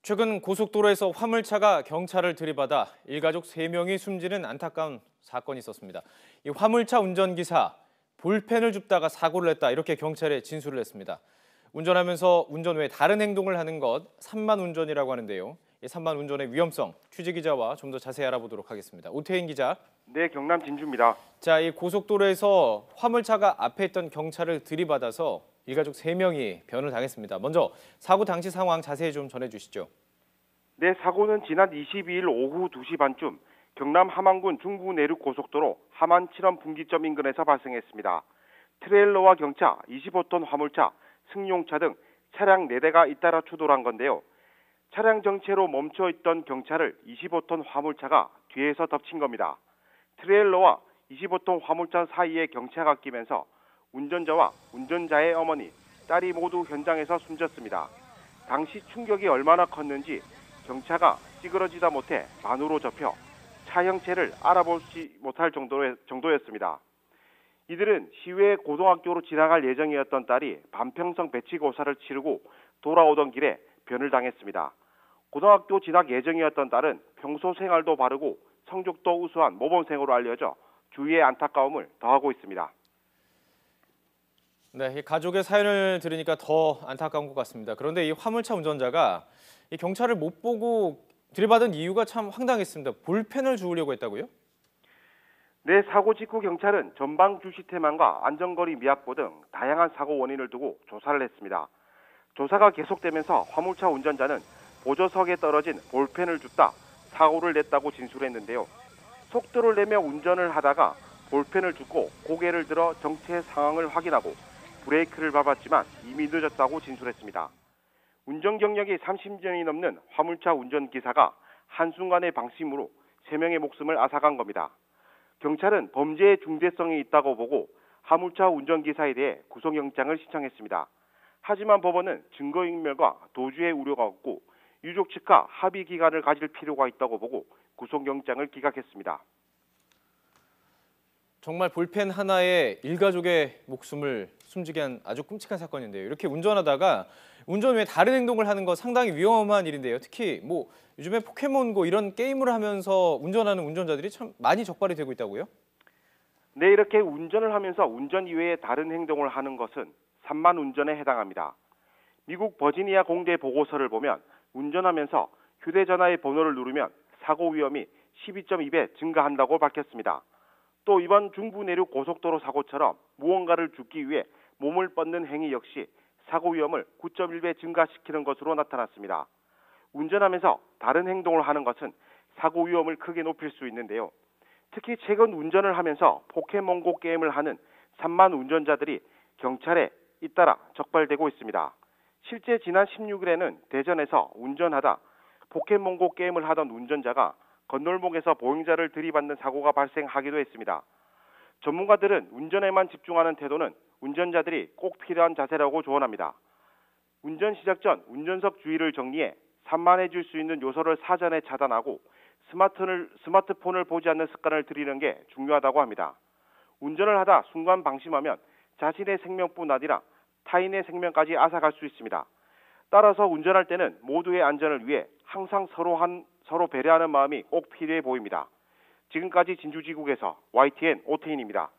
최근 고속도로에서 화물차가 경찰을 들이받아 일가족 3명이 숨지는 안타까운 사건이 있었습니다. 이 화물차 운전기사, 볼펜을 줍다가 사고를 냈다 이렇게 경찰에 진술을 했습니다. 운전하면서 운전 외에 다른 행동을 하는 것 산만 운전이라고 하는데요. 이 산만 운전의 위험성, 취재기자와 좀 더 자세히 알아보도록 하겠습니다. 오태인 기자. 네, 경남 진주입니다. 자, 이 고속도로에서 화물차가 앞에 있던 경찰을 들이받아서 일가족 3명이 변을 당했습니다. 먼저 사고 당시 상황 자세히 좀 전해주시죠. 네, 사고는 지난 22일 오후 2시 반쯤 경남 함안군 중부 내륙 고속도로 함안 7원 분기점 인근에서 발생했습니다. 트레일러와 경차, 25톤 화물차, 승용차 등 차량 4대가 잇따라 추돌한 건데요. 차량 정체로 멈춰 있던 경차를 25톤 화물차가 뒤에서 덮친 겁니다. 트레일러와 25톤 화물차 사이에 경차가 끼면서 운전자와 운전자의 어머니, 딸이 모두 현장에서 숨졌습니다. 당시 충격이 얼마나 컸는지 경차가 찌그러지다 못해 반으로 접혀 차 형체를 알아보지 못할 정도였습니다. 이들은 시외 고등학교로 지나갈 예정이었던 딸이 반평성 배치고사를 치르고 돌아오던 길에 변을 당했습니다. 고등학교 진학 예정이었던 딸은 평소 생활도 바르고 성적도 우수한 모범생으로 알려져 주위의 안타까움을 더하고 있습니다. 네, 이 가족의 사연을 들으니까 더 안타까운 것 같습니다. 그런데 이 화물차 운전자가 이 경찰을 못 보고 들이받은 이유가 참 황당했습니다. 볼펜을 주우려고 했다고요? 네, 사고 직후 경찰은 전방 주시 태만과 안전거리 미확보 등 다양한 사고 원인을 두고 조사를 했습니다. 조사가 계속되면서 화물차 운전자는 보조석에 떨어진 볼펜을 줍다 사고를 냈다고 진술했는데요. 속도를 내며 운전을 하다가 볼펜을 줍고 고개를 들어 정체 상황을 확인하고 브레이크를 밟았지만 이미 늦었다고 진술했습니다. 운전 경력이 30년이 넘는 화물차 운전기사가 한순간의 방심으로 3명의 목숨을 앗아간 겁니다. 경찰은 범죄의 중대성이 있다고 보고 화물차 운전기사에 대해 구속영장을 신청했습니다. 하지만 법원은 증거인멸과 도주의 우려가 없고 유족 측과 합의 기간을 가질 필요가 있다고 보고 구속영장을 기각했습니다. 정말 볼펜 하나에 일가족의 목숨을 숨지게 한 아주 끔찍한 사건인데요. 이렇게 운전하다가 운전 외에 다른 행동을 하는 거 상당히 위험한 일인데요. 특히 뭐 요즘에 포켓몬고 이런 게임을 하면서 운전하는 운전자들이 참 많이 적발이 되고 있다고요? 네, 이렇게 운전을 하면서 운전 이외에 다른 행동을 하는 것은 산만 운전에 해당합니다. 미국 버지니아 공대 보고서를 보면 운전하면서 휴대전화의 번호를 누르면 사고 위험이 12.2배 증가한다고 밝혔습니다. 또 이번 중부 내륙 고속도로 사고처럼 무언가를 줍기 위해 몸을 뻗는 행위 역시 사고 위험을 9.1배 증가시키는 것으로 나타났습니다. 운전하면서 다른 행동을 하는 것은 사고 위험을 크게 높일 수 있는데요. 특히 최근 운전을 하면서 포켓몬고 게임을 하는 산만 운전자들이 경찰에 잇따라 적발되고 있습니다. 실제 지난 16일에는 대전에서 운전하다 포켓몬고 게임을 하던 운전자가 건널목에서 보행자를 들이받는 사고가 발생하기도 했습니다. 전문가들은 운전에만 집중하는 태도는 운전자들이 꼭 필요한 자세라고 조언합니다. 운전 시작 전 운전석 주위를 정리해 산만해질 수 있는 요소를 사전에 차단하고 스마트폰을 보지 않는 습관을 들이는 게 중요하다고 합니다. 운전을 하다 순간 방심하면 자신의 생명뿐 아니라 타인의 생명까지 앗아갈 수 있습니다. 따라서 운전할 때는 모두의 안전을 위해 항상 서로 배려하는 마음이 꼭 필요해 보입니다. 지금까지 진주지국에서 YTN 오태인입니다.